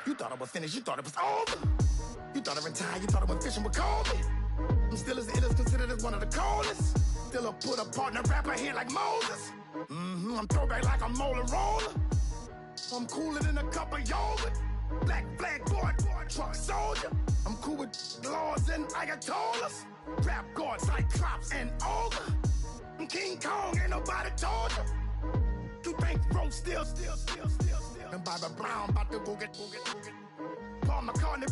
You thought it was finished, you thought it was over. You thought it retired, you thought it went fishing with Kobe. I'm still as ill as considered as one of the coldest. Still a put a partner rapper here like Moses. I'm throwback like a molar roller. I'm cooler than a cup of yogurt. Black flag boy, truck soldier. I'm cool with laws and Ayatollahs. Rap god, Cyclops and Ogre. I'm King Kong, ain't nobody told you. You think Rose still. And Bobby Brown about to go get. Paul McCartney,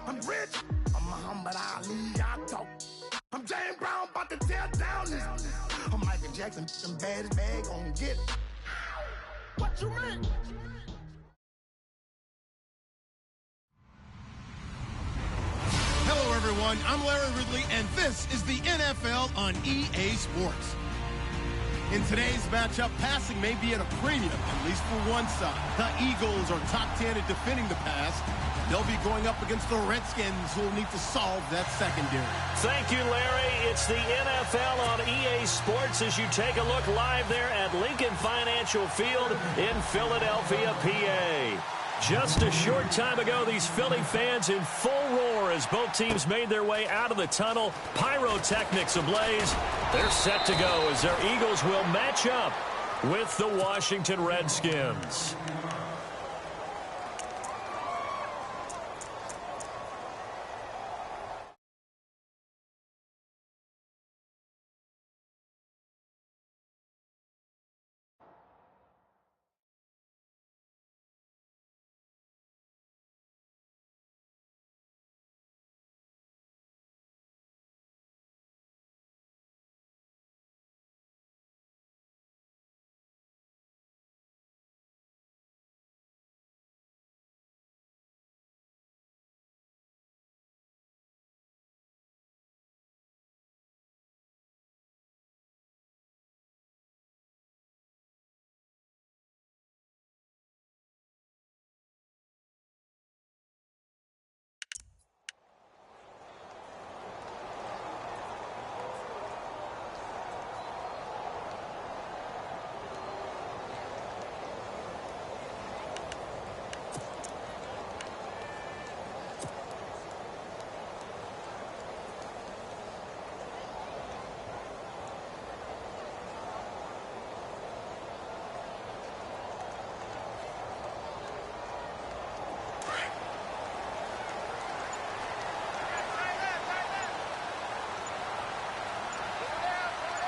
I'm rich. I'm Muhammad Ali, I talk. I'm James Brown, about to tear down this. I'm Michael Jackson, some baddest bag gon' get. What you mean? Hello, everyone. I'm Larry Ridley, and this is the NFL on EA Sports. In today's matchup, passing may be at a premium, at least for one side. The Eagles are top 10 at defending the pass. They'll be going up against the Redskins, who will need to solve that secondary. Thank you, Larry. It's the NFL on EA Sports as you take a look live there at Lincoln Financial Field in Philadelphia, PA. Just a short time ago, these Philly fans in full roar as both teams made their way out of the tunnel. Pyrotechnics ablaze. They're set to go as their Eagles will match up with the Washington Redskins.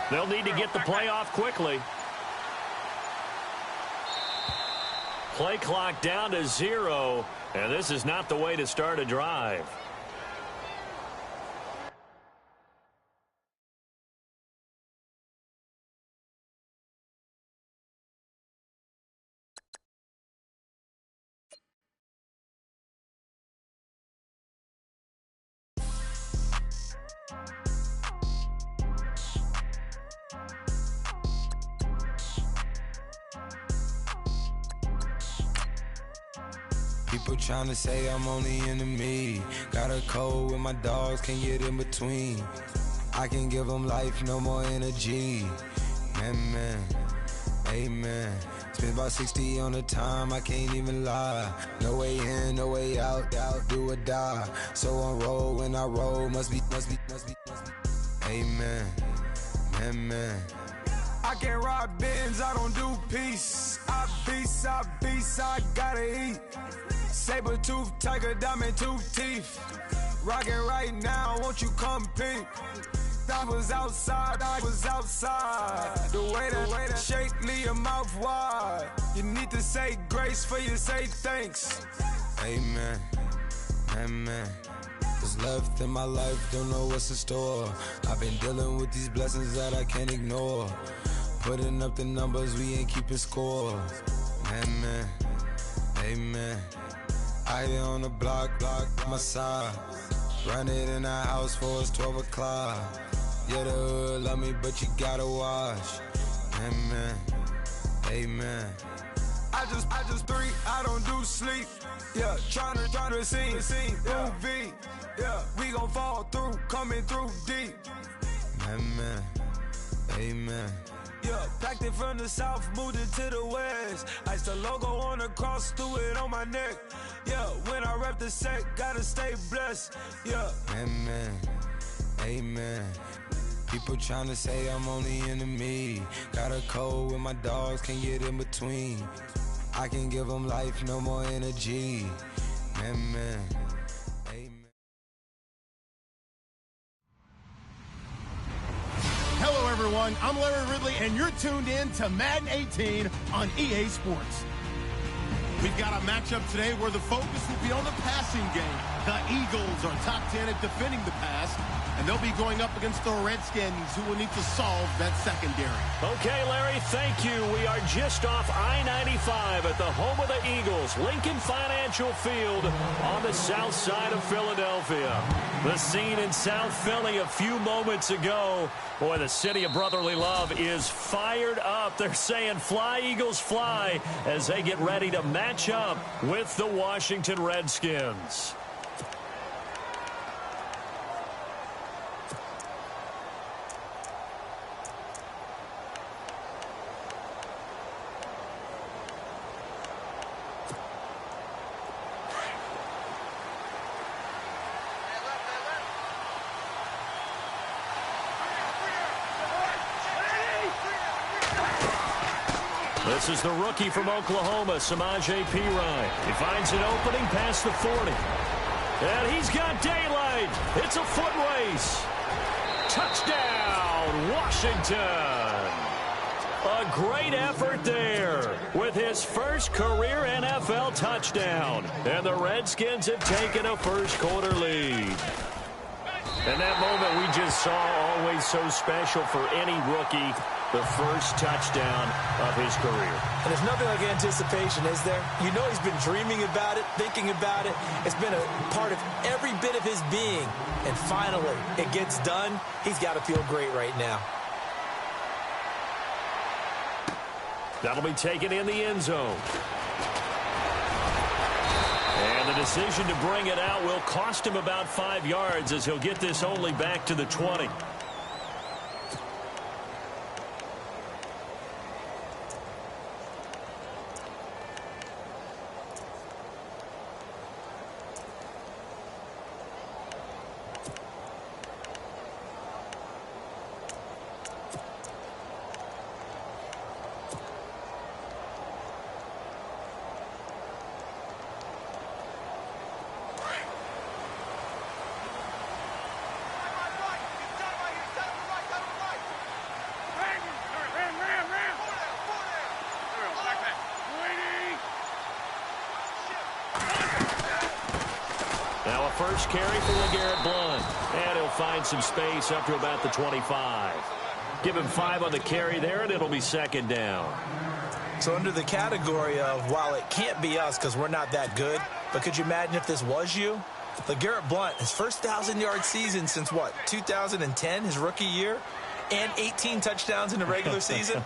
They'll need to get the play off quickly. Play clock down to 0, and this is not the way to start a drive. People trying to say I'm only enemy. Got a code with my dogs, can't get in between. I can give them life, no more energy. Man, amen. Spent about 60 on the time, I can't even lie. No way in, no way out, do or die. So on roll, when I roll, must be. Amen, man. I can't ride Benz, I don't do peace. I beast, I gotta eat. Saber tooth, tiger, diamond tooth teeth. Rockin' right now, won't you come peep? I was outside. The way that shake, leave your mouth wide. You need to say grace for you say thanks. Amen, amen. What's left in my life, don't know what's in store. I've been dealing with these blessings that I can't ignore. Putting up the numbers, we ain't keeping score. Amen, amen. I here on the block, my side. Run it in the house for it's 12 o'clock. Yeah, the hood love me, but you gotta watch. Amen, amen. I just three, I don't do sleep. Yeah, tryna see movie. Yeah, we gon' fall through, coming through deep. Amen, amen. Yeah, packed it from the south, moved it to the west. Iced the logo on the cross, threw it on my neck. Yeah, when I rep the set, gotta stay blessed. Yeah. Amen. Amen. People tryna say I'm on the enemy. Got a code with my dogs, can't get in between. I can give them life, no more energy. Amen. Hello, everyone. I'm Larry Ridley, and you're tuned in to Madden 18 on EA Sports. We've got a matchup today where the focus will be on the passing game. The Eagles are top 10 at defending the pass, and they'll be going up against the Redskins, who will need to solve that secondary. Okay, Larry, thank you. We are just off I-95 at the home of the Eagles, Lincoln Financial Field on the south side of Philadelphia. The scene in South Philly a few moments ago. Boy, the city of brotherly love is fired up. They're saying, "Fly, Eagles, fly," as they get ready to match up with the Washington Redskins. This is the rookie from Oklahoma, Samaje Perine. He finds an opening past the 40. And he's got daylight. It's a foot race. Touchdown, Washington. A great effort there with his first career NFL touchdown. And the Redskins have taken a first quarter lead. And that moment we just saw, always so special for any rookie, the first touchdown of his career. And there's nothing like anticipation, is there? You know he's been dreaming about it, thinking about it. It's been a part of every bit of his being. And finally, it gets done. He's got to feel great right now. That'll be taken in the end zone. And the decision to bring it out will cost him about 5 yards, as he'll get this only back to the 20. Now a first carry for LeGarrette Blount. And he'll find some space up to about the 25. Give him 5 on the carry there, and it'll be second down. So under the category of, while it can't be us because we're not that good, but could you imagine if this was you? LeGarrette Blount, his first 1,000-yard season since, what, 2010, his rookie year? And 18 touchdowns in the regular season?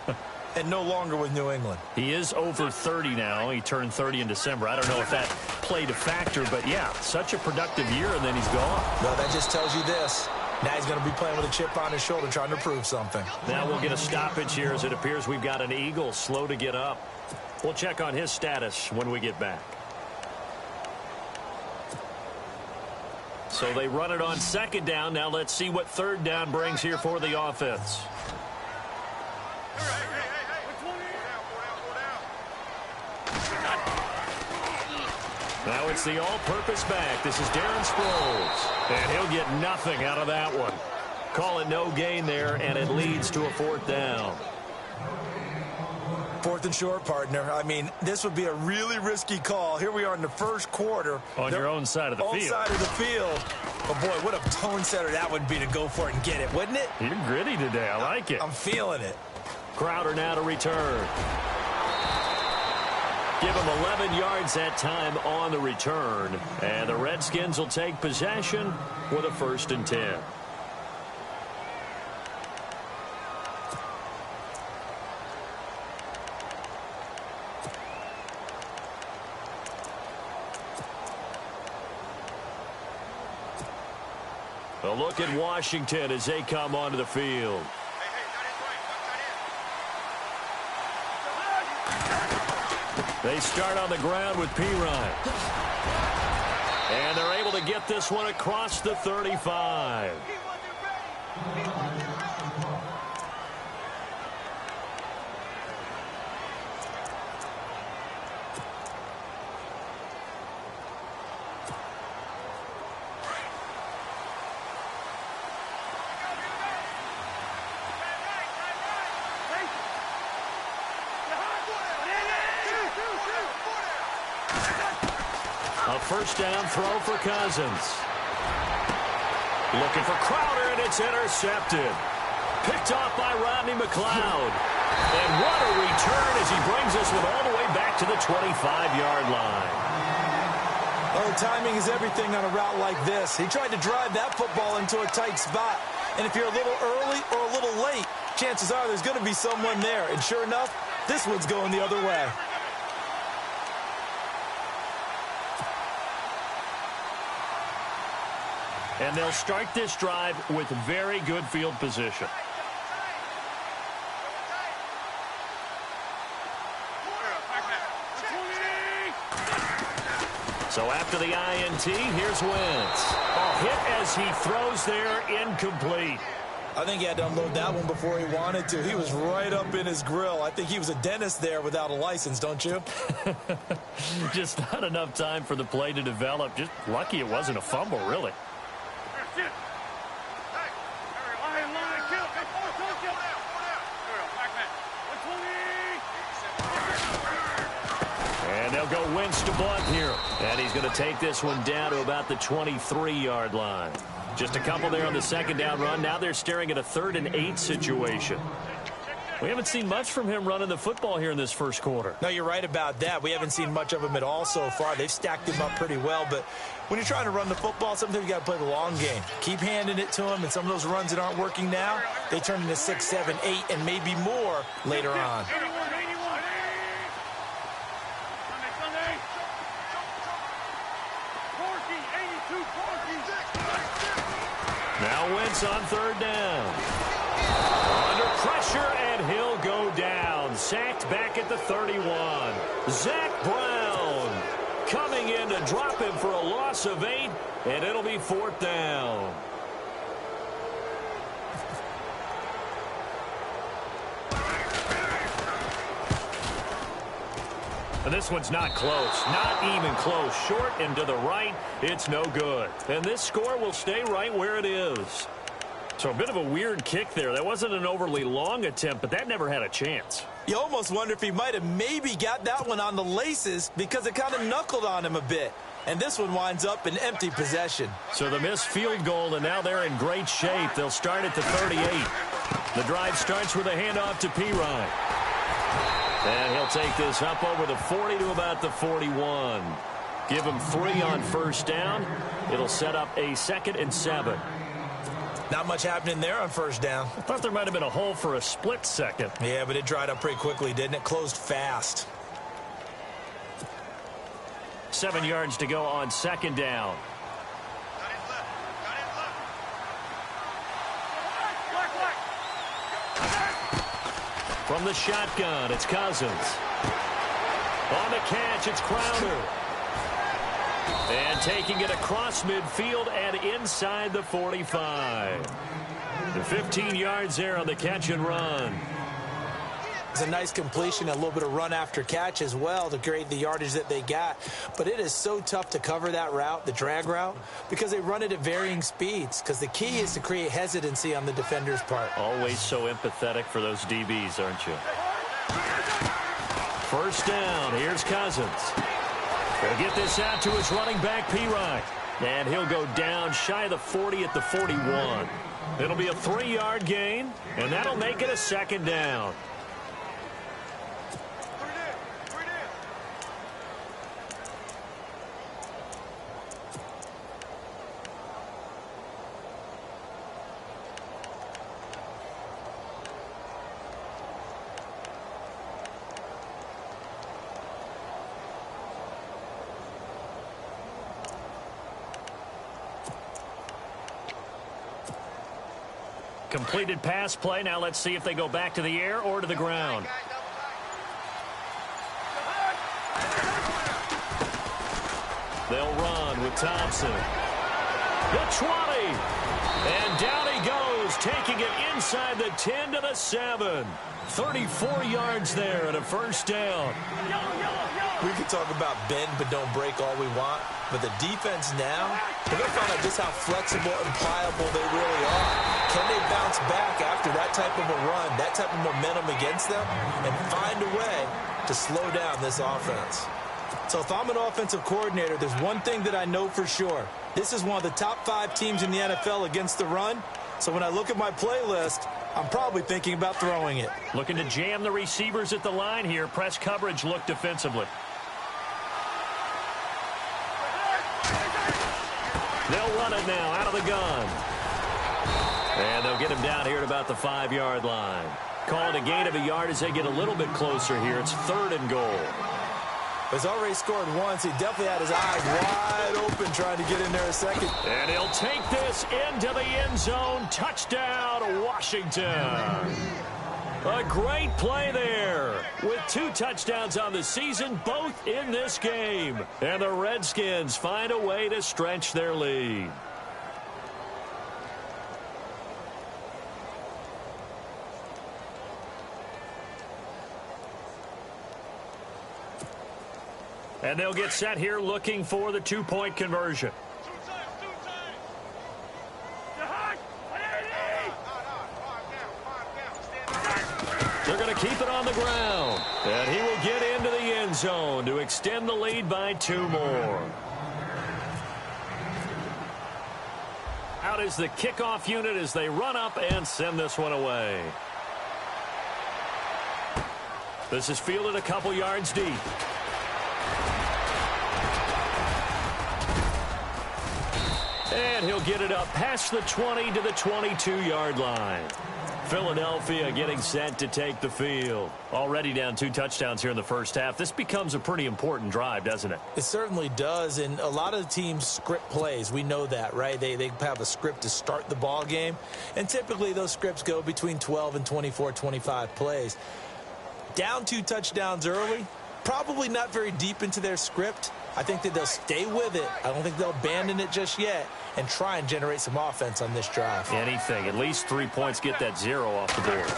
And no longer with New England. He is over 30 now. He turned 30 in December. I don't know if that played a factor, but yeah, such a productive year, and then he's gone. Well, that just tells you this. Now he's going to be playing with a chip on his shoulder trying to prove something. Now we'll get a stoppage here, as it appears we've got an Eagle slow to get up. We'll check on his status when we get back. So they run it on second down. Now let's see what third down brings here for the offense. Now it's the all-purpose back. This is Darren Sproles. And he'll get nothing out of that one. Call it no gain there, and it leads to a fourth down. Fourth and short, partner. I mean, this would be a really risky call. Here we are in the first quarter. On your own side of the field. Own side of the field. But, boy, what a tone setter that would be to go for it and get it, wouldn't it? You're gritty today. I like it. I'm feeling it. Crowder now to return. Give him 11 yards that time on the return. And the Redskins will take possession with a 1st and 10. A look at Washington as they come onto the field. They start on the ground with Pirine. And they're able to get this one across the 35. A first down throw for Cousins. Looking for Crowder, and it's intercepted. Picked off by Rodney McLeod. And what a return as he brings this one all the way back to the 25-yard line. Oh, timing is everything on a route like this. He tried to drive that football into a tight spot. And if you're a little early or a little late, chances are there's going to be someone there. And sure enough, this one's going the other way. And they'll start this drive with very good field position. So after the INT, here's Wentz. A hit as he throws there, incomplete. I think he had to unload that one before he wanted to. He was right up in his grill. I think he was a dentist there without a license, don't you? Just not enough time for the play to develop. Just lucky it wasn't a fumble, really. And they'll go Wentz to Blunt here. And he's going to take this one down to about the 23-yard line. Just a couple there on the second down run. Now they're staring at a 3rd and 8 situation. We haven't seen much from him running the football here in this first quarter. No, you're right about that. We haven't seen much of him at all so far. They've stacked him up pretty well. But when you're trying to run the football, sometimes you got to play the long game. Keep handing it to him, and some of those runs that aren't working now, they turn into 6, 7, 8, and maybe more later on. Now Wentz on 3rd down. Under pressure, and he'll go down. Sacked back at the 31. Zach Brown coming in to drop him for a loss of 8, and it'll be 4th down. And this one's not close. Not even close. Short and to the right. It's no good. And this score will stay right where it is. So a bit of a weird kick there. That wasn't an overly long attempt, but that never had a chance. You almost wonder if he might have maybe got that one on the laces because it kind of knuckled on him a bit. And this one winds up in empty possession. So the missed field goal, and now they're in great shape. They'll start at the 38. The drive starts with a handoff to Pirine. And he'll take this up over the 40 to about the 41. Give him 3 on first down. It'll set up a 2nd and 7. Not much happening there on first down. I thought there might have been a hole for a split second. Yeah, but it dried up pretty quickly, didn't it? Closed fast. 7 yards to go on 2nd down. From the shotgun, it's Cousins. On the catch, it's Crowder. And taking it across midfield and inside the 45. The 15 yards there on the catch and run. It's a nice completion, a little bit of run after catch as well to create the yardage that they got. But it is so tough to cover that route, the drag route, because they run it at varying speeds. Because the key is to create hesitancy on the defender's part. Always so empathetic for those DBs, aren't you? First down, here's Cousins. He'll get this out to his running back, Pirine. And he'll go down shy of the 40 at the 41. It'll be a 3-yard gain, and that'll make it a 2nd down. Completed pass play. Now let's see if they go back to the air or to the ground. They'll run with Thompson. The 20. And down he goes, taking it inside the 10 to the 7. 34 yards there and a first down. We could talk about bend but don't break all we want, but the defense now, they're going to find out just how flexible and pliable they really are. Can they bounce back after that type of a run, that type of momentum against them, and find a way to slow down this offense? So if I'm an offensive coordinator, there's one thing that I know for sure. This is one of the top 5 teams in the NFL against the run. So when I look at my playlist, I'm probably thinking about throwing it. Looking to jam the receivers at the line here. Press coverage look defensively. They'll run it now out of the gun. And they'll get him down here at about the 5-yard line. Calling a gain of a yard as they get a little bit closer here. It's 3rd and goal. He's already scored once. He definitely had his eyes wide open trying to get in there a second. And he'll take this into the end zone. Touchdown, Washington. A great play there with 2 touchdowns on the season, both in this game. And the Redskins find a way to stretch their lead. And they'll get set here looking for the 2-point conversion. They're going to keep it on the ground. And he will get into the end zone to extend the lead by 2 more. Out is the kickoff unit as they run up and send this one away. This is fielded a couple yards deep. And he'll get it up past the 20 to the 22-yard line. Philadelphia getting set to take the field. Already down 2 touchdowns here in the first half. This becomes a pretty important drive, doesn't it? It certainly does, and a lot of teams script plays. We know that, right? They have a script to start the ball game, and typically those scripts go between 12 and 24, 25 plays. Down 2 touchdowns early, probably not very deep into their script. I think that they'll stay with it. I don't think they'll abandon it just yet and try and generate some offense on this drive. Anything. At least 3 points. Get that 0 off the board.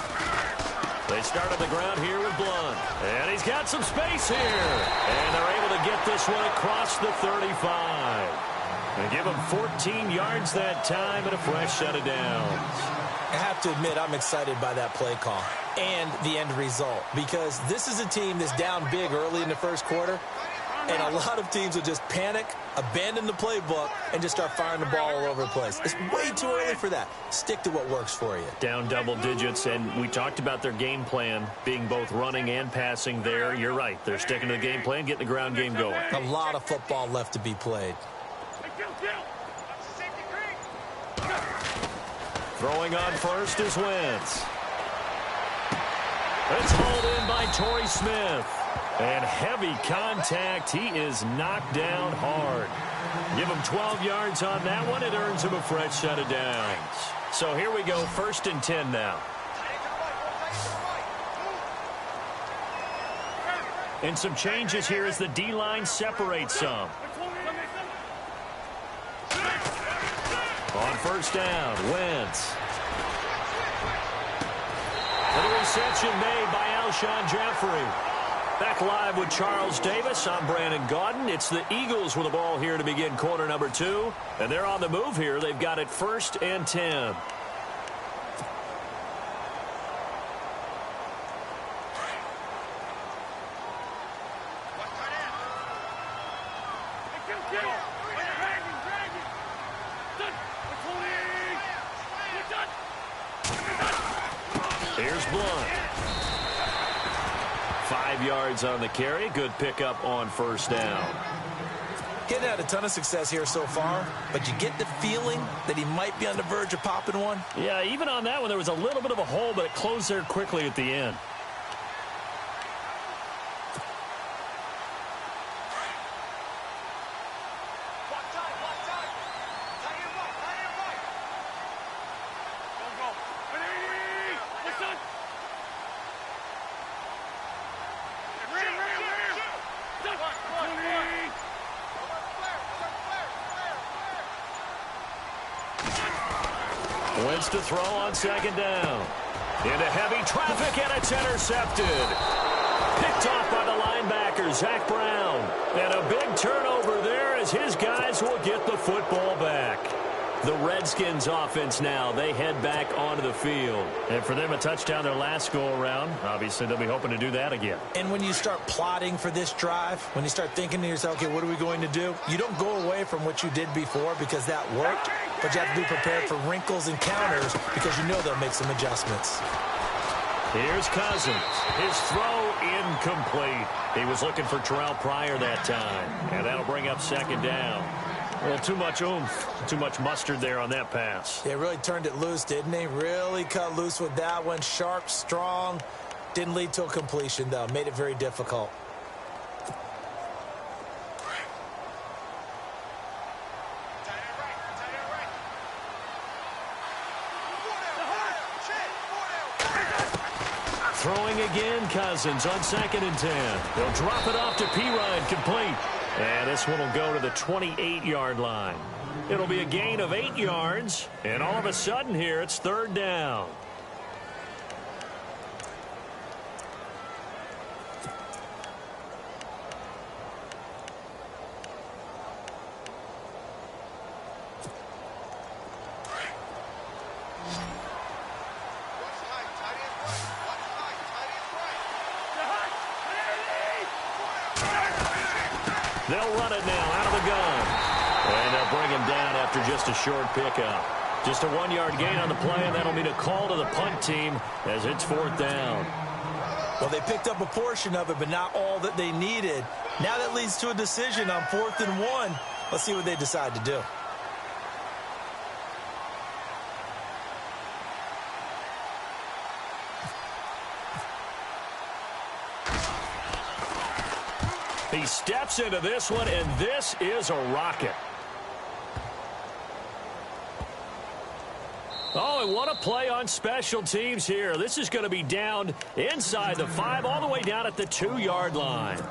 They start on the ground here with Blunt. And he's got some space here. And they're able to get this one across the 35. And give him 14 yards that time and a fresh set of downs. I have to admit, I'm excited by that play call and the end result, because this is a team that's down big early in the first quarter, and a lot of teams will just panic, abandon the playbook, and just start firing the ball all over the place. It's way too early for that. Stick to what works for you. Down double digits, and we talked about their game plan being both running and passing there. You're right. They're sticking to the game plan, getting the ground game going. A lot of football left to be played. Throwing on first is Wentz. It's hauled in by Torrey Smith. And heavy contact. He is knocked down hard. Give him 12 yards on that one. It earns him a fresh set of downs. So here we go, 1st and 10 now. And some changes here as the D-line separates some. On first down, Wentz. The reception made by Alshon Jeffrey. Back live with Charles Davis. I'm Brandon Gaudin. It's the Eagles with the ball here to begin quarter number 2. And they're on the move here. They've got it 1st and 10. Here's Blunt. 5 yards on the carry. Good pickup on first down. Getting had a ton of success here so far, but you get the feeling that he might be on the verge of popping one. Yeah, even on that one, there was a little bit of a hole, but it closed there quickly at the end. Wentz to throw on second down. Into heavy traffic, and it's intercepted. Picked off by the linebacker, Zach Brown. And a big turnover there as his guys will get the football back. The Redskins offense now, they head back onto the field. And for them, a touchdown their last go-around. Obviously, they'll be hoping to do that again. And when you start plotting for this drive, when you start thinking to yourself, okay, what are we going to do? You don't go away from what you did before because that worked, but you have to be prepared for wrinkles and counters because you know they'll make some adjustments. Here's Cousins. His throw incomplete. He was looking for Terrell Pryor that time, and that'll bring up second down. Well, too much oomph, too much mustard there on that pass. They really turned it loose, didn't they? Really cut loose with that one. Sharp, strong. Didn't lead to a completion, though. Made it very difficult. Throwing again, Cousins on 2nd and 10. They'll drop it off to Pirine, complete. And this one will go to the 28-yard line. It'll be a gain of 8 yards. And all of a sudden here, it's 3rd down. They'll run it now out of the gun. And they'll bring him down after just a short pickup. Just a 1-yard gain on the play, and that'll mean a call to the punt team as it's 4th down. Well, they picked up a portion of it, but not all that they needed. Now that leads to a decision on 4th and 1. Let's see what they decide to do. He steps into this one, and this is a rocket. Oh, and what a play on special teams here. This is going to be down inside the 5, all the way down at the 2-yard line.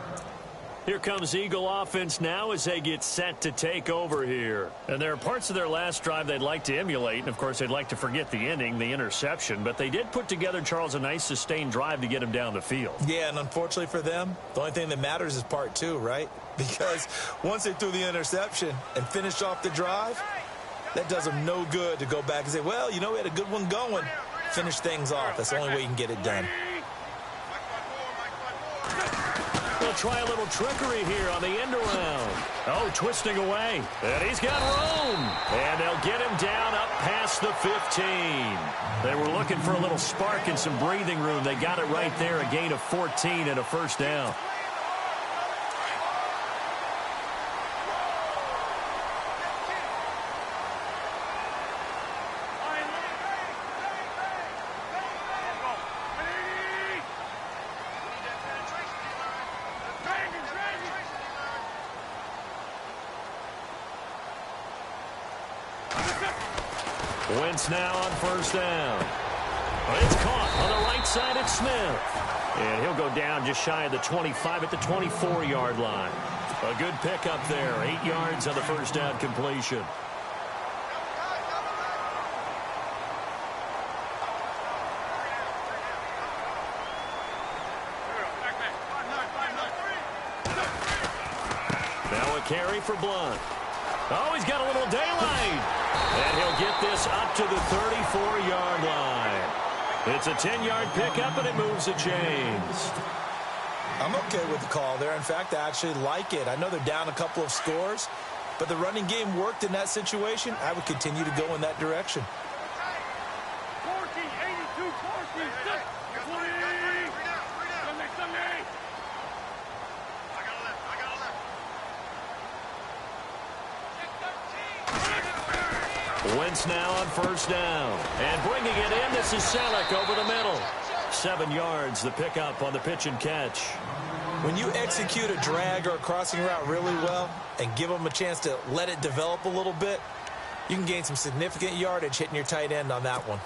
Here comes Eagle offense now as they get set to take over here. And there are parts of their last drive they'd like to emulate. And, of course, they'd like to forget the ending, the interception. But they did put together, Charles, a nice sustained drive to get him down the field. Yeah, and unfortunately for them, the only thing that matters is part 2, right? Because once they threw the interception and finished off the drive, that does them no good to go back and say, well, you know, we had a good one going. Finish things off. That's the only way you can get it done. They'll try a little trickery here on the end around. Oh, twisting away. And he's got room. And they'll get him down up past the 15. They were looking for a little spark and some breathing room. They got it right there, a gain of 14 and a 1st down. Wentz now on 1st down. It's caught on the right side at Smith. And he'll go down just shy of the 25 at the 24-yard line. A good pickup there. 8 yards on the 1st down completion. Now a carry for Blunt. Oh, he's got a little daylight. And he'll get this up to the 34-yard line. It's a 10-yard pickup, and it moves the chains. I'm okay with the call there. In fact, I actually like it. I know they're down a couple of scores, but the running game worked in that situation. I would continue to go in that direction. 14, 82, 14, 20. Wentz now on 1st down. And bringing it in, this is Selleck over the middle. 7 yards, the pickup on the pitch and catch. When you execute a drag or a crossing route really well and give them a chance to let it develop a little bit, you can gain some significant yardage hitting your tight end on that one.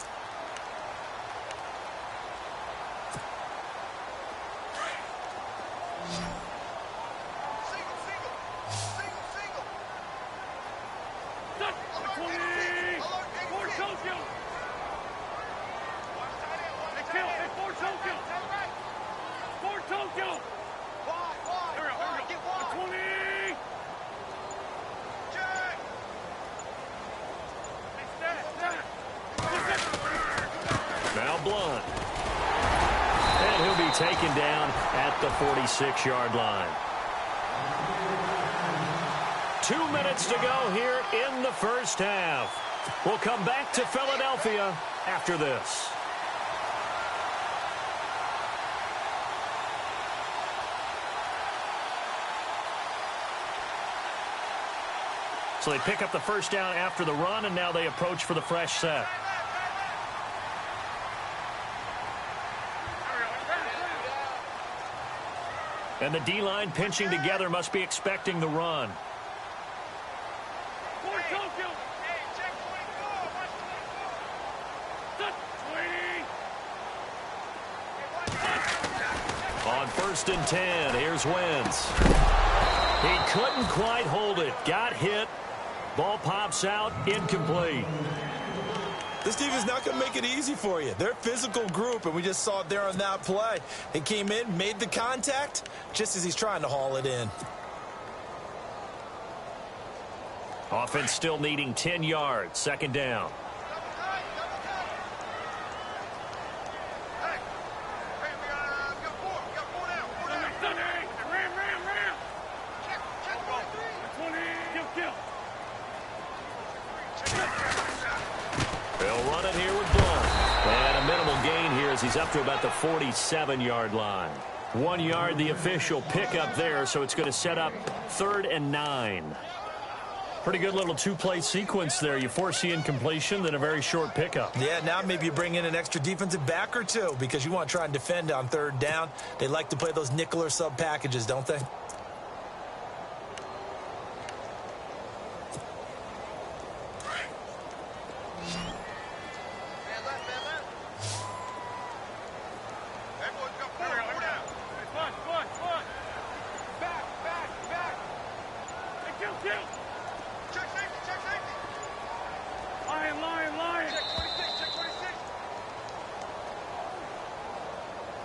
taken down at the 46-yard line. 2 minutes to go here in the first half. We'll come back to Philadelphia after this. So they pick up the first down after the run, and now they approach for the fresh set. And the D-line pinching together, must be expecting the run. On 1st and 10, here's Wentz. He couldn't quite hold it. Got hit. Ball pops out, incomplete. This team is not going to make it easy for you. They're a physical group, and we just saw it there on that play. He came in, made the contact, just as he's trying to haul it in. Offense still needing 10 yards. 2nd down. He's up to about the 47-yard line. 1 yard, the official pickup there, so it's going to set up 3rd and 9. Pretty good little two-play sequence there. You force the incompletion, then a very short pickup. Yeah, now maybe you bring in an extra defensive back or two because you want to try and defend on 3rd down. They like to play those nickel or sub packages, don't they?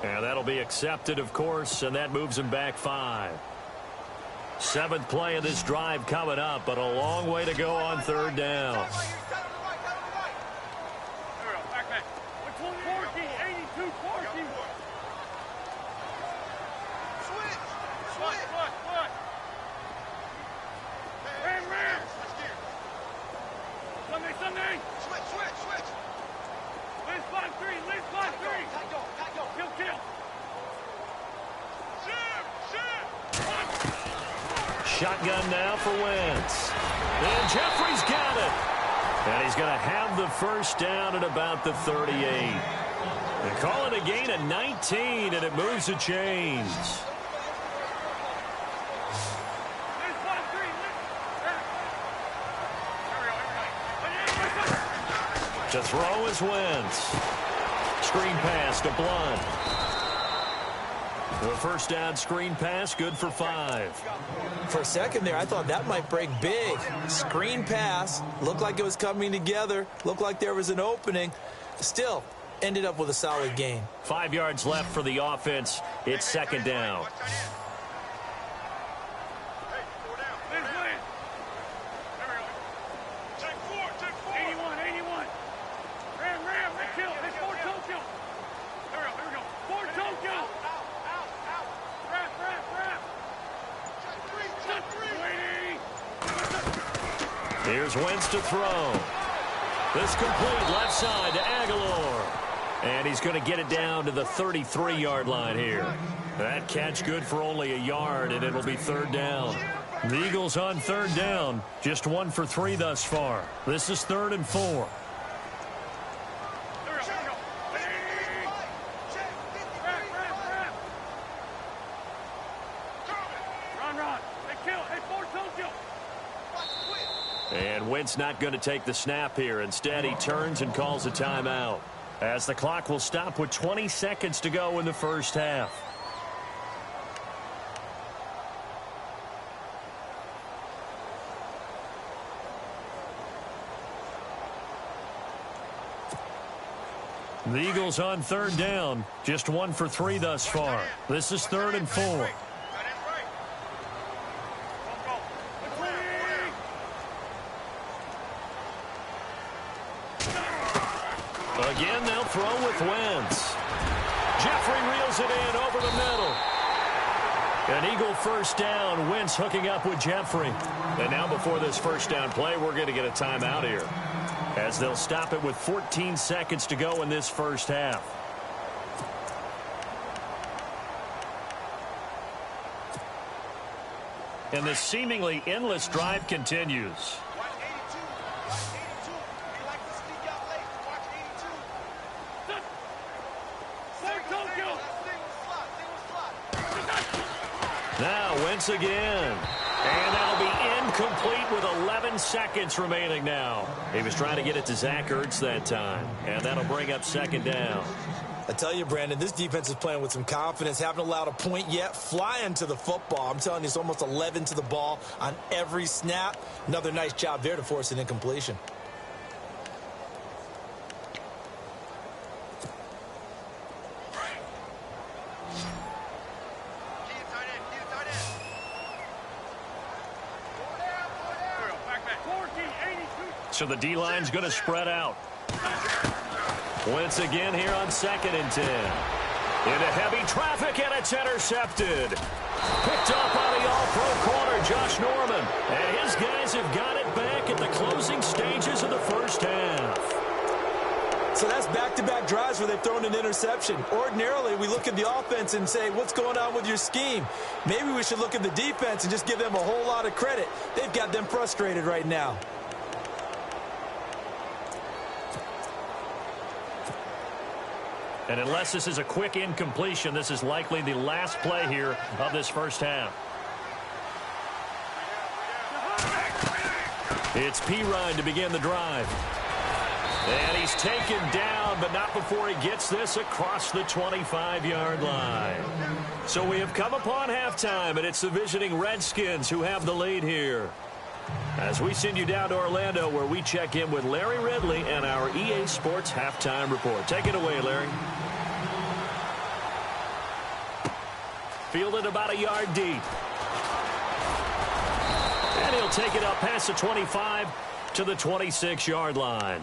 And that'll be accepted, of course, and that moves him back 5. 7th play of this drive coming up, but a long way to go on 3rd down. Shotgun now for Wentz. And Jeffrey's got it. And he's going to have the first down at about the 38. They call it a gain of 19, and it moves the chains. To throw is Wentz. Screen pass to Blunt. The first down screen pass, good for 5. For a second there, I thought that might break big. Screen pass, looked like it was coming together, looked like there was an opening. Still, ended up with a solid gain. 5 yards left for the offense. It's 2nd down. Here's Wentz to throw. This complete left side to Aguilar. And he's going to get it down to the 33-yard line here. That catch good for only a yard, and it'll be 3rd down. The Eagles on 3rd down. Just 1 for 3 thus far. This is 3rd and 4. And Wentz not going to take the snap here. Instead, he turns and calls a timeout, as the clock will stop with 20 seconds to go in the first half. The Eagles on 3rd down. Just 1 for 3 thus far. This is 3rd and 4. Again, they'll throw with Wentz. Jeffrey reels it in over the middle. An Eagle first down. Wentz hooking up with Jeffrey. And now before this first down play, we're going to get a timeout here, as they'll stop it with 14 seconds to go in this first half. And the seemingly endless drive continues. Now Wentz again. And that'll be incomplete with 11 seconds remaining now. He was trying to get it to Zach Ertz that time. And that'll bring up second down. I tell you, Brandon, this defense is playing with some confidence. Haven't allowed a point yet. Flying to the football. I'm telling you, it's almost 11 to the ball on every snap. Another nice job there to force an incompletion. So the D-line's going to spread out. Wentz again here on 2nd and 10. Into heavy traffic, and it's intercepted. Picked up by the all-pro corner, Josh Norman. And his guys have got it back at the closing stages of the first half. So that's back-to-back drives where they've thrown an interception. Ordinarily, we look at the offense and say, what's going on with your scheme? Maybe we should look at the defense and just give them a whole lot of credit. They've got them frustrated right now. And unless this is a quick incompletion, this is likely the last play here of this first half. It's Pirine to begin the drive. And he's taken down, but not before he gets this across the 25-yard line. So we have come upon halftime, and it's the visiting Redskins who have the lead here. As we send you down to Orlando, where we check in with Larry Ridley and our EA Sports Halftime Report. Take it away, Larry. Fielded about a yard deep. And he'll take it up past the 25 to the 26-yard line.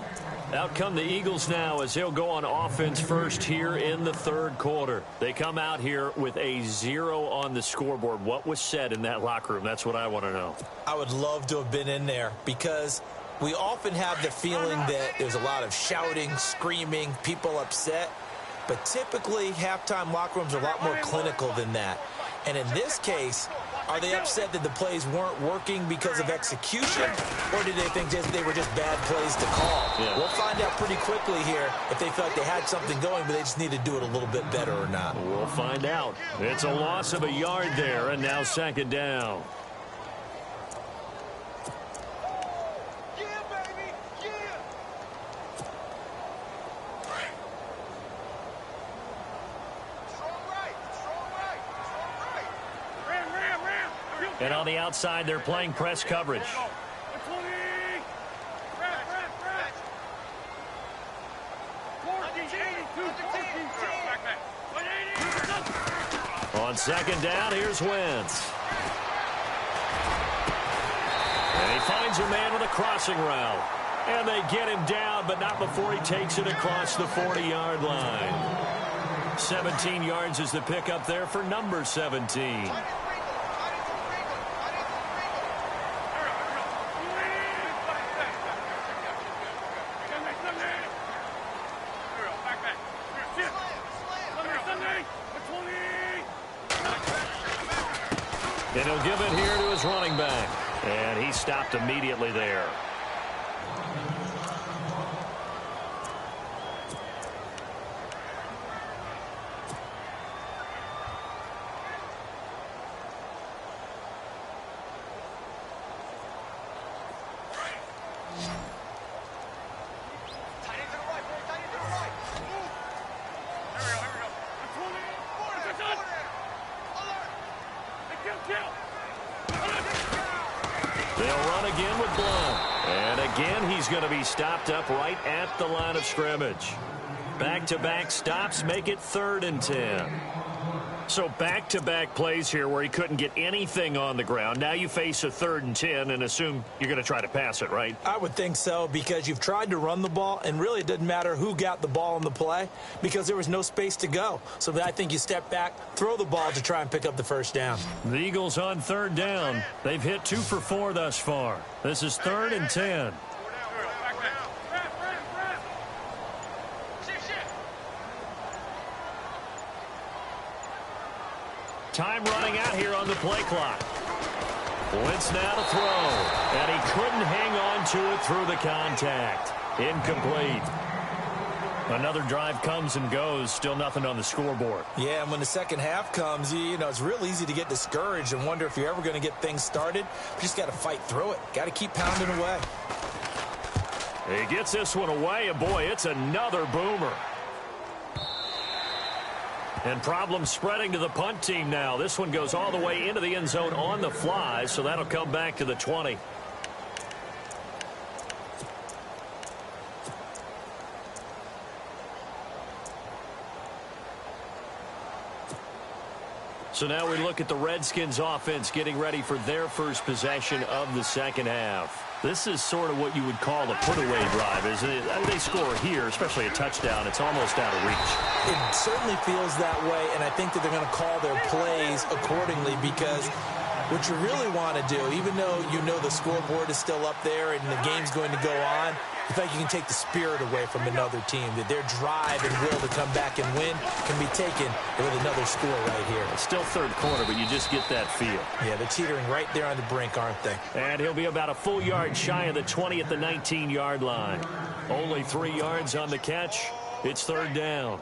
Out come the Eagles now as he'll go on offense first here in the third quarter. They come out here with a 0 on the scoreboard. What was said in that locker room? That's what I want to know. I would love to have been in there because we often have the feeling that there's a lot of shouting, screaming, people upset. But typically, halftime locker rooms are a lot more clinical than that. And in this case, are they upset that the plays weren't working because of execution, or did they think they were just bad plays to call? Yeah. We'll find out pretty quickly here if they felt like they had something going, but they just need to do it a little bit better or not. We'll find out. It's a loss of a yard there, and now second down. And on the outside, they're playing press coverage. On second down, here's Wentz. And he finds a man with a crossing route. And they get him down, but not before he takes it across the 40-yard line. 17 yards is the pickup there for number 17. And he'll give it here to his running back. And he stopped immediately there. Going to be stopped up right at the line of scrimmage. Back-to-back stops make it 3rd and 10. So back-to-back plays here where he couldn't get anything on the ground. Now you face a 3rd and 10 and assume you're going to try to pass it, right? I would think so, because you've tried to run the ball, and really it doesn't matter who got the ball in the play because there was no space to go. So I think you step back, throw the ball to try and pick up the first down. The Eagles on 3rd down. They've hit 2 for 4 thus far. This is 3rd and 10. Time running out here on the play clock. Wentz now to throw, and he couldn't hang on to it through the contact. Incomplete. Another drive comes and goes, still nothing on the scoreboard. Yeah, and when the second half comes, you know, it's real easy to get discouraged and wonder if you're ever going to get things started. You just got to fight through it. Got to keep pounding away. He gets this one away, and boy, it's another boomer. And problems spreading to the punt team now. This one goes all the way into the end zone on the fly, so that'll come back to the 20. So now we look at the Redskins offense getting ready for their first possession of the second half. This is sort of what you would call a put-away drive, isn't it? I mean, they score here, especially a touchdown. It's almost out of reach. It certainly feels that way, and I think that they're going to call their plays accordingly, because what you really want to do, even though you know the scoreboard is still up there and the game's going to go on, you think you can take the spirit away from another team, that their drive and will to come back and win can be taken with another score right here. It's still third quarter, but you just get that feel. Yeah, they're teetering right there on the brink, aren't they? And he'll be about a full yard shy of the 20 at the 19-yard line. Only 3 yards on the catch. It's 3rd down.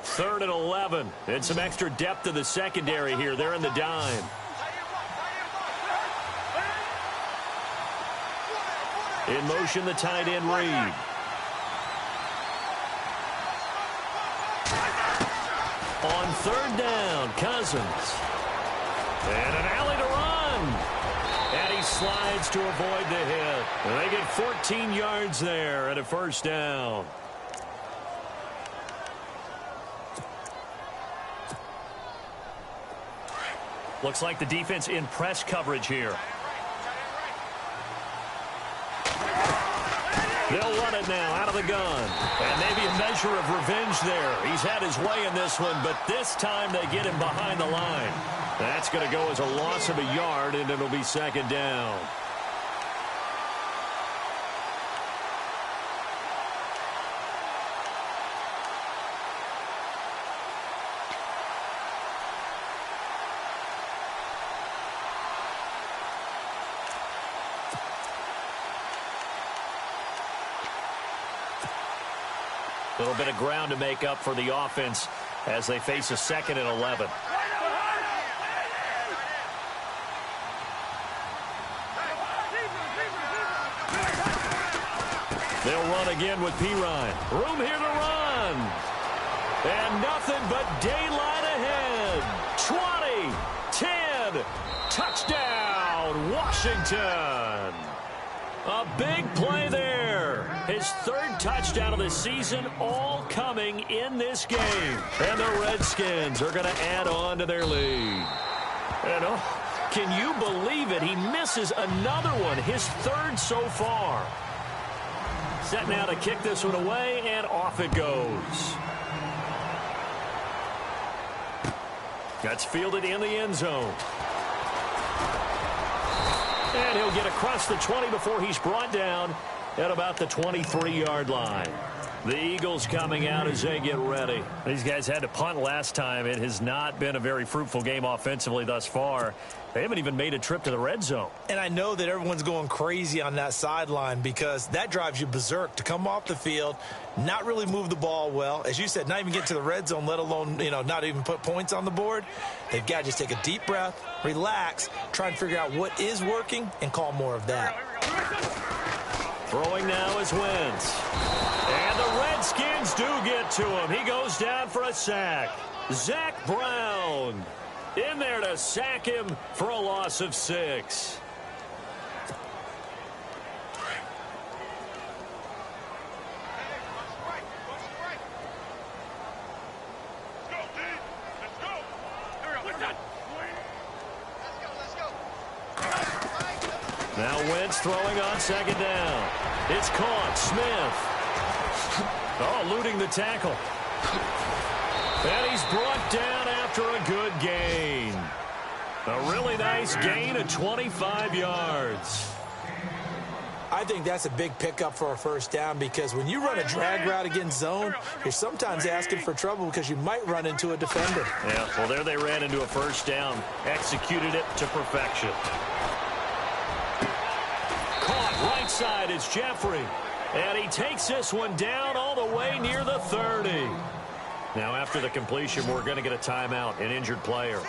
Third and 11. And some extra depth to the secondary here. They're in the dime. In motion, the tight end Reed. On 3rd down, Cousins. And an alley to run. And he slides to avoid the hit. And they get 14 yards there at a 1st down. Looks like the defense in press coverage here. They'll run it now out of the gun. And maybe a measure of revenge there. He's had his way in this one, but this time they get him behind the line. That's going to go as a loss of a yard, and it'll be 2nd down. A little bit of ground to make up for the offense as they face a 2nd and 11. They'll run again with Pirine. Room here to run. And nothing but daylight ahead. 20, 10, touchdown, Washington. A big play there. His 3rd touchdown of the season, all coming in this game. And the Redskins are going to add on to their lead. And can you believe it? He misses another one, his 3rd so far. Set now to kick this one away, and off it goes. That's fielded in the end zone. And he'll get across the 20 before he's brought down at about the 23-yard line. The Eagles coming out as they get ready. These guys had to punt last time. It has not been a very fruitful game offensively thus far. They haven't even made a trip to the red zone. And I know that everyone's going crazy on that sideline because that drives you berserk to come off the field, not really move the ball well. As you said, not even get to the red zone, let alone, not even put points on the board. They've got to just take a deep breath, relax, try and figure out what is working, and call more of that. Throwing now is Wentz. And the Redskins do get to him. He goes down for a sack. Zach Brown in there to sack him for a loss of 6. Now Wentz throwing on second down. It's caught. Smith. Oh, eluding the tackle. And he's brought down after a good gain. A really nice gain of 25 yards. I think that's a big pickup for a first down because when you run a drag route against zone, you're sometimes asking for trouble because you might run into a defender. Yeah, well, there they ran into a first down. Executed it to perfection. Caught right side, it's Jeffrey. And he takes this one down all the way near the 30. Now, after the completion, we're going to get a timeout, an injured player.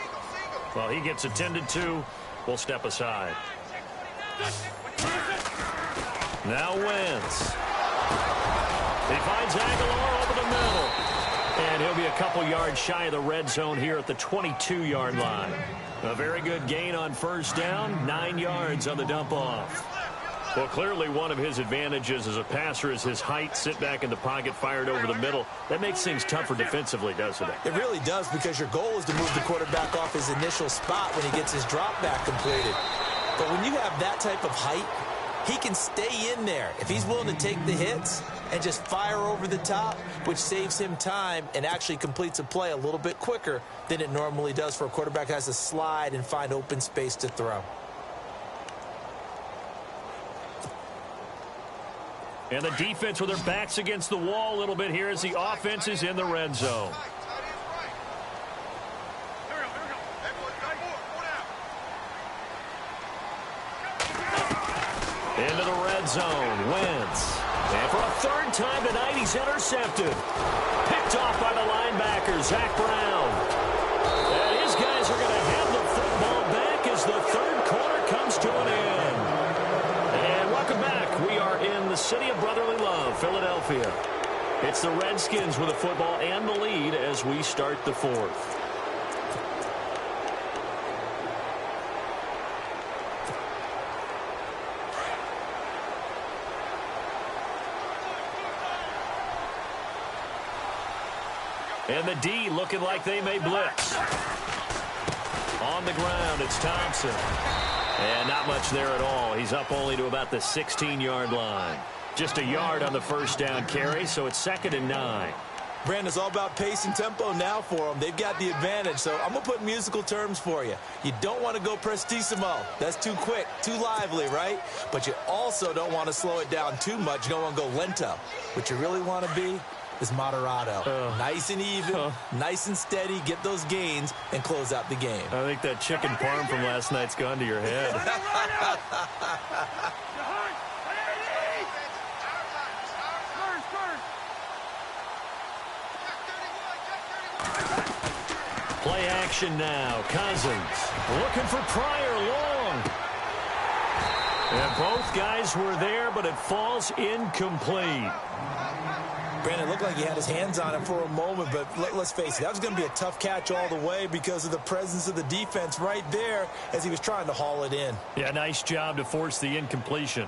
Well, he gets attended to. We'll step aside. Now Wentz. He finds Aguilar over the middle. And he'll be a couple yards shy of the red zone here at the 22-yard line. A very good gain on first down, 9 yards on the dump-off. Well, clearly one of his advantages as a passer is his height, sit back in the pocket, fired over the middle. That makes things tougher defensively, doesn't it? It really does because your goal is to move the quarterback off his initial spot when he gets his drop back completed. But when you have that type of height, he can stay in there if he's willing to take the hits and just fire over the top, which saves him time and actually completes a play a little bit quicker than it normally does for a quarterback who has to slide and find open space to throw. And the defense with their backs against the wall a little bit here as the offense is in the red zone. Into the red zone, Wentz. And for a third time tonight, he's intercepted. Picked off by the linebacker, Zach Brown. And his guys are going to have the football back as the third quarter comes to an end. And welcome back. We are in the city of brotherly love, Philadelphia. It's the Redskins with the football and the lead as we start the fourth. And the D looking like they may blitz. On the ground, it's Thompson. And not much there at all. He's up only to about the 16-yard line. Just a yard on the first down carry, so it's 2nd and 9. Brandon, it's all about pace and tempo now for them. They've got the advantage, so I'm going to put musical terms for you. You don't want to go prestissimo. That's too quick, too lively, right? But you also don't want to slow it down too much. You don't want to go lento. What you really want to be is moderato. Nice and even, nice and steady, get those gains, and close out the game. I think that chicken parm from last night's gone to your head. Play action now. Cousins looking for Pryor long. And both guys were there, but it falls incomplete. Brandon, it looked like he had his hands on it for a moment, but let's face it, that was going to be a tough catch all the way because of the presence of the defense right there as he was trying to haul it in. Yeah, nice job to force the incompletion.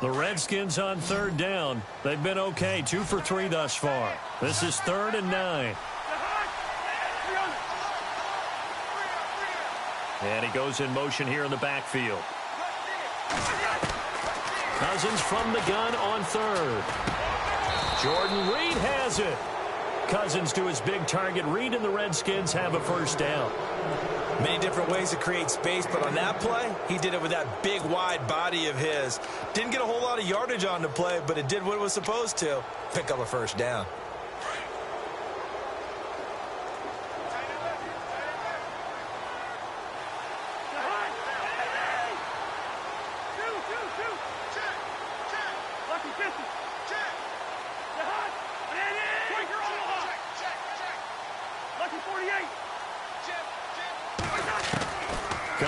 The Redskins on third down. They've been okay, 2 for 3 thus far. This is 3rd and 9. And he goes in motion here in the backfield. Cousins from the gun on 3rd. Jordan Reed has it. Cousins to his big target. Reed and the Redskins have a first down. Many different ways to create space, but on that play, he did it with that big, wide body of his. Didn't get a whole lot of yardage on the play, but it did what it was supposed to. Pick up a first down.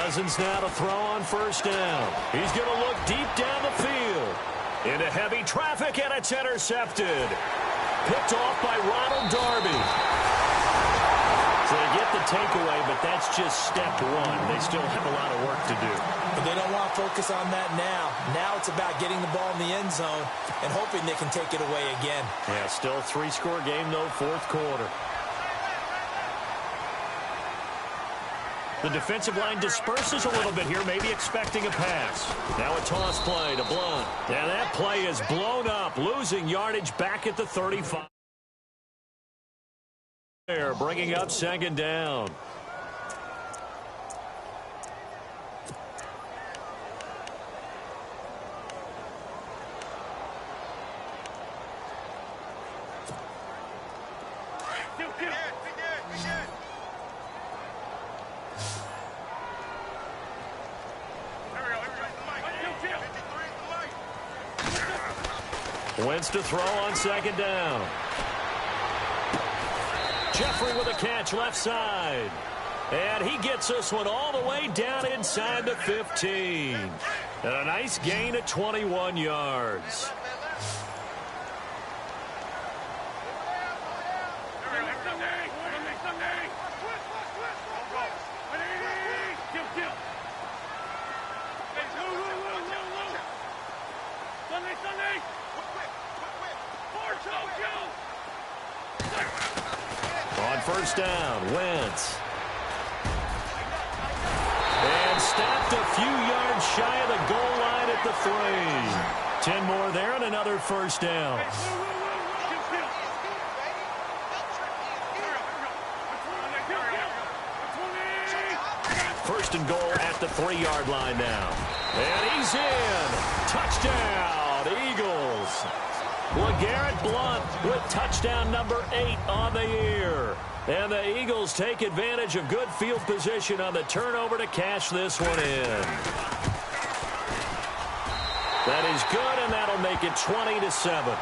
Cousins now to throw on first down. He's going to look deep down the field. Into heavy traffic, and it's intercepted. Picked off by Ronald Darby. So they get the takeaway, but that's just step one. They still have a lot of work to do. But they don't want to focus on that now. Now it's about getting the ball in the end zone and hoping they can take it away again. Yeah, still a 3-score game, though, fourth quarter. The defensive line disperses a little bit here, maybe expecting a pass. Now a toss play to Blunt. And that play is blown up, losing yardage back at the 35. There, bringing up second down. Wentz to throw on second down. Jeffrey with a catch left side. And he gets this one all the way down inside the 15. And a nice gain of 21 yards. On first down, Wentz. And stopped a few yards shy of the goal line at the 3. 10 more there and another first down. First and goal at the 3-yard line now. And he's in. Touchdown, Eagles. LeGarrette Blunt with touchdown number 8 on the year. And the Eagles take advantage of good field position on the turnover to cash this one in. That is good, and that'll make it 20-7.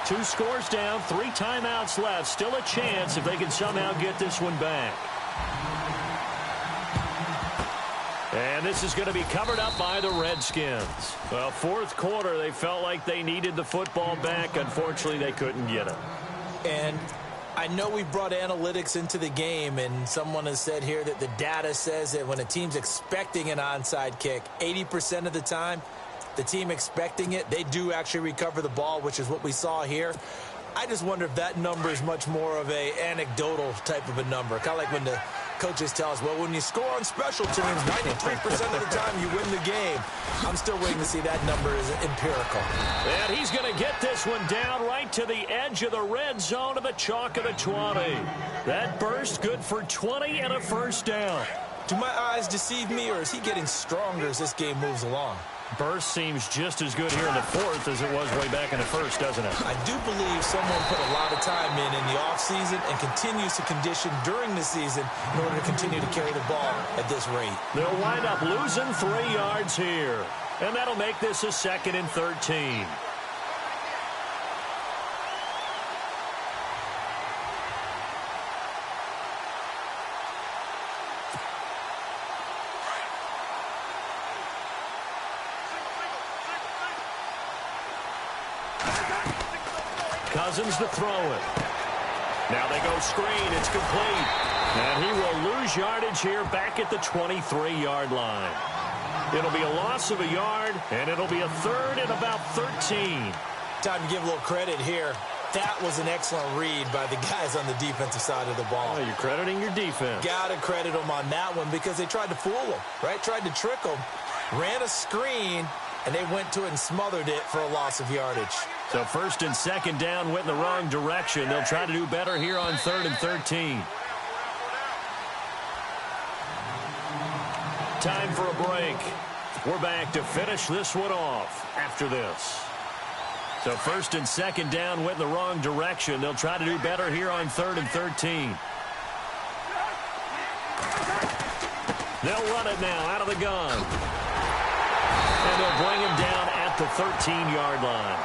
Two scores down, 3 timeouts left. Still a chance if they can somehow get this one back. And this is going to be covered up by the Redskins. Well, fourth quarter, they felt like they needed the football back. Unfortunately, they couldn't get it. And I know we brought analytics into the game, and someone has said here that the data says that when a team's expecting an onside kick, 80% of the time, the team expecting it, they do actually recover the ball, which is what we saw here. I just wonder if that number is much more of a anecdotal type of a number. Kind of like when the coaches tell us, well, when you score on special teams, 93% of the time you win the game. I'm still waiting to see that number is empirical. And he's going to get this one down right to the edge of the red zone of the chalk of the 20. That burst good for 20 and a first down. Do my eyes deceive me, or is he getting stronger as this game moves along? Burst seems just as good here in the fourth as it was way back in the first, doesn't it? I do believe someone put a lot of time in the offseason and continues to condition during the season in order to continue to carry the ball at this rate. They'll wind up losing 3 yards here, and that'll make this a 2nd and 13. Cousins to throw it. Now they go screen. It's complete. And he will lose yardage here back at the 23-yard line. It'll be a loss of a yard, and it'll be a 3rd and about 13. Time to give a little credit here. That was an excellent read by the guys on the defensive side of the ball. Oh, you're crediting your defense. Got to credit them on that one because they tried to fool them, right? Tried to trick them. Ran a screen, and they went to it and smothered it for a loss of yardage. So 1st and 2nd down went in the wrong direction. They'll try to do better here on 3rd and 13. Time for a break. We're back to finish this one off after this. So 1st and 2nd down went in the wrong direction. They'll try to do better here on 3rd and 13. They'll run it now out of the gun. And they'll bring him down at the 13-yard line.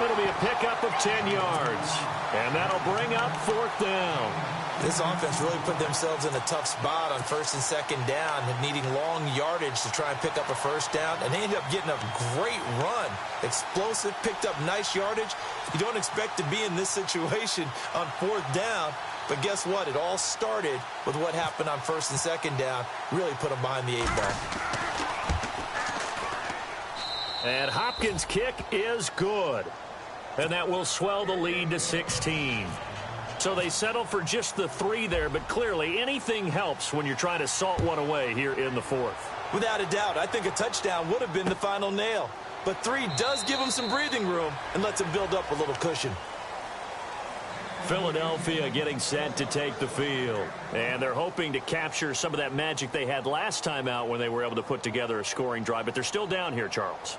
It'll be a pickup of 10 yards. And that'll bring up 4th down. This offense really put themselves in a tough spot on 1st and 2nd down, needing long yardage to try and pick up a 1st down, and they ended up getting a great run. Explosive, picked up nice yardage. You don't expect to be in this situation on 4th down, but guess what? It all started with what happened on 1st and 2nd down. Really put them behind the 8 ball. And Hopkins' kick is good. And that will swell the lead to 16. So they settle for just the 3 there, but clearly anything helps when you're trying to salt one away here in the 4th. Without a doubt, I think a touchdown would have been the final nail. But 3 does give them some breathing room and lets them build up a little cushion. Philadelphia getting set to take the field. And they're hoping to capture some of that magic they had last time out when they were able to put together a scoring drive. But they're still down here, Charles.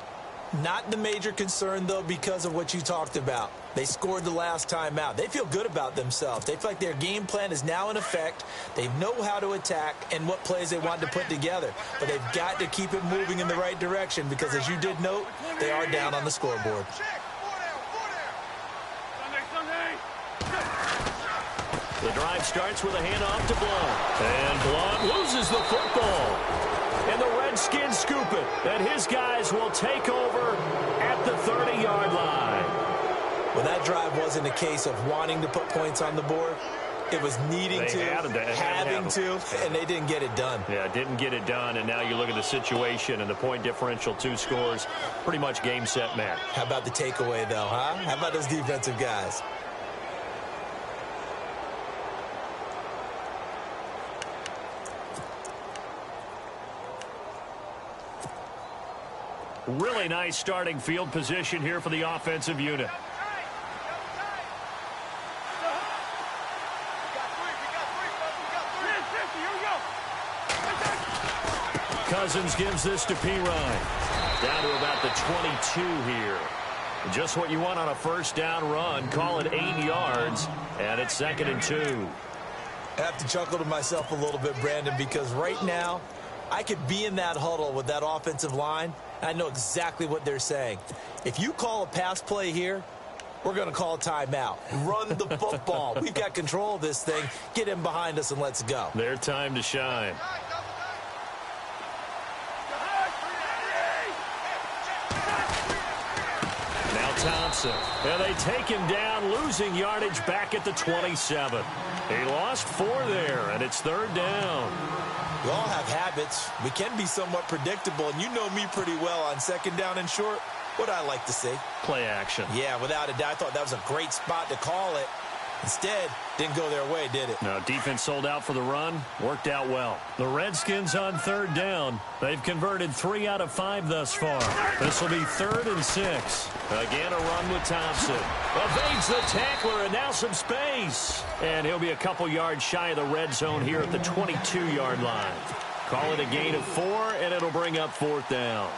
Not the major concern, though, because of what you talked about. They scored the last time out. They feel good about themselves. They feel like their game plan is now in effect. They know how to attack and what plays they want to put together. But they've got to keep it moving in the right direction because, as you did note, they are down on the scoreboard. The drive starts with a handoff to Blount. And Blount loses the football. And the Redskins scoop it. And his guys will take over at the 30-yard line. Well, that drive wasn't a case of wanting to put points on the board. It was needing having to, and they didn't get it done. Yeah, didn't get it done, and now you look at the situation and the point differential, 2 scores, pretty much game, set, match. How about the takeaway, though, huh? How about those defensive guys? Really nice starting field position here for the offensive unit. Cousins gives this to P. Ryan. Down to about the 22 here. Just what you want on a 1st down run. Call it 8 yards, and it's 2nd and 2. I have to chuckle to myself a little bit, Brandon, because right now I could be in that huddle with that offensive line. I know exactly what they're saying. If you call a pass play here, we're going to call a timeout. Run the football. We've got control of this thing. Get him behind us and let's go. Their time to shine. Now Thompson. And they take him down, losing yardage back at the 27. He lost 4 there, and it's 3rd down. We all have habits. We can be somewhat predictable, and you know me pretty well on 2nd down and short. What I like to see. Play action. Yeah, without a doubt. I thought that was a great spot to call it. Instead, didn't go their way, did it? No, defense sold out for the run. Worked out well. The Redskins on 3rd down. They've converted 3 out of 5 thus far. This will be 3rd and 6. Again, a run with Thompson. Evades the tackler, and now some space. And he'll be a couple yards shy of the red zone here at the 22-yard line. Call it a gain of 4, and it'll bring up 4th down.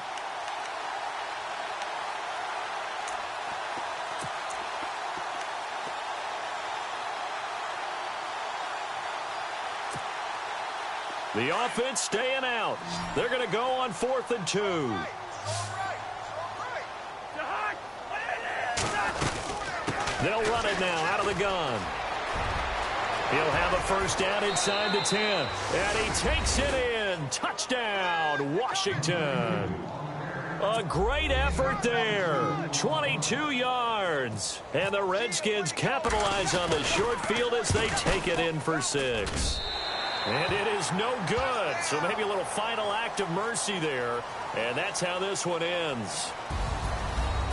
The offense staying out. They're going to go on 4th and 2. They'll run it now out of the gun. He'll have a 1st down inside the 10. And he takes it in. Touchdown, Washington. A great effort there. 22 yards. And the Redskins capitalize on the short field as they take it in for 6. And it is no good. So maybe a little final act of mercy there. And that's how this one ends.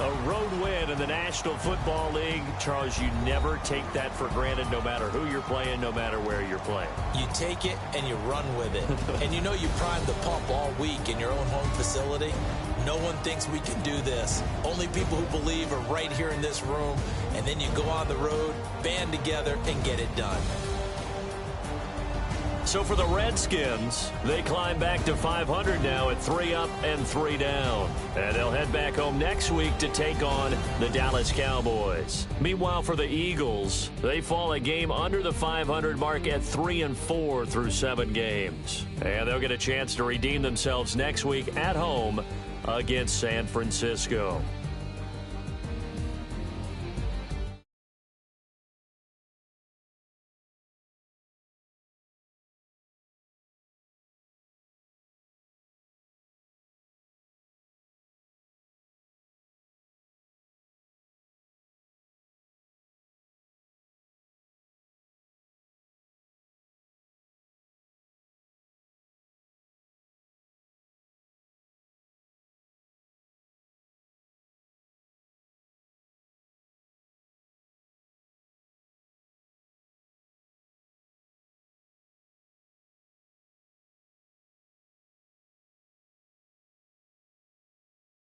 A road win in the National Football League. Charles, you never take that for granted, no matter who you're playing, no matter where you're playing. You take it and you run with it. And you know you primed the pump all week in your own home facility. No one thinks we can do this. Only people who believe are right here in this room. And then you go on the road, band together, and get it done. So for the Redskins, they climb back to 500 now at 3 up and 3 down. And they'll head back home next week to take on the Dallas Cowboys. Meanwhile, for the Eagles, they fall a game under the 500 mark at 3-4 through 7 games. And they'll get a chance to redeem themselves next week at home against San Francisco.